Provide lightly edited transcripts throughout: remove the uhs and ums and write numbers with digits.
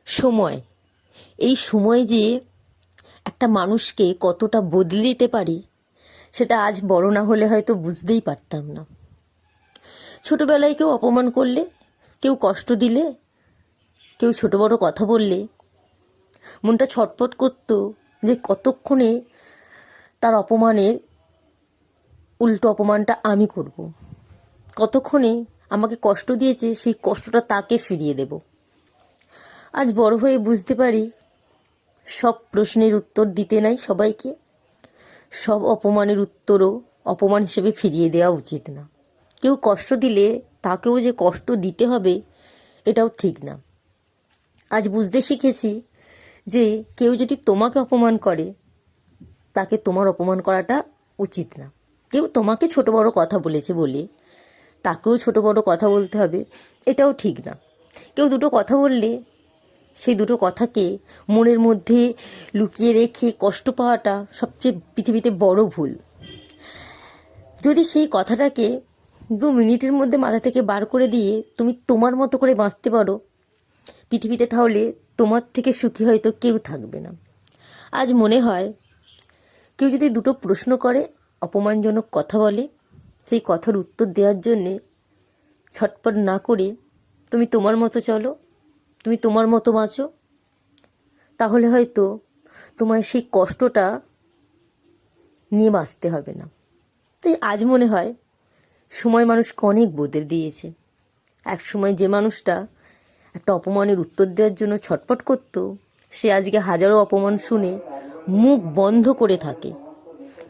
সময়, এই সময় যে একটা মানুষকে কতটা বদলে দিতে পারে সেটা আজ বড় না হলে হয়তো বুঝতেই পারতাম না। ছোটোবেলায় কেউ অপমান করলে, কেউ কষ্ট দিলে, কেউ ছোটো বড়ো কথা বললে মনটা ছটফট করতো যে কতক্ষণে তার অপমানের উল্টো অপমানটা আমি করব, কতক্ষণে আমাকে কষ্ট দিয়েছে সেই কষ্টটা তাকে ফিরিয়ে দেব। আজ বড় হয়ে বুঝতে পারি সব প্রশ্নের উত্তর দিতে নাই সবাইকে, সব অপমানের উত্তরও অপমান হিসেবে ফিরিয়ে দেওয়া উচিত না। কেউ কষ্ট দিলে তাকেও যে কষ্ট দিতে হবে এটাও ঠিক না। আজ বুঝতে শিখেছি যে কেউ যদি তোমাকে অপমান করে তাকে তোমার অপমান করাটা উচিত না। কেউ তোমাকে ছোট বড় কথা বলেছে বলে তাকেও ছোট বড় কথা বলতে হবে এটাও ঠিক না। কেউ দুটো কথা বললে সেই দুটো কথাকে মনের মধ্যে লুকিয়ে রেখে কষ্ট পাওয়াটা সবচেয়ে পৃথিবীতে বড় ভুল। যদি সেই কথাটাকে 2 মিনিটের মধ্যে মাথা থেকে বার করে দিয়ে তুমি তোমার মতো করে বাঁচতে পারো পৃথিবীতে, তাহলে তোমার থেকে সুখী হয়তো কেউ থাকবে না। আজ মনে হয় কেউ যদি দুটো প্রশ্ন করে, অপমানজনক কথা বলে, সেই কথার উত্তর দেওয়ার জন্যে ছটপট না করে তুমি তোমার মতো চলো, তুমি তোমার মতো বাঁচো, তাহলে হয়তো তোমার সেই কষ্টটা নিয়ে বাঁচতে হবে না। তাই আজ মনে হয় সময় মানুষকে অনেক বদলে দিয়েছে। এক সময় যে মানুষটা একটা অপমানের উত্তর দেওয়ার জন্য ছটপট করতো সে আজকে হাজারো অপমান শুনে মুখ বন্ধ করে থাকে।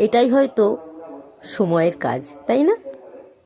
এটাই হয়তো সময়ের কাজ, তাই না?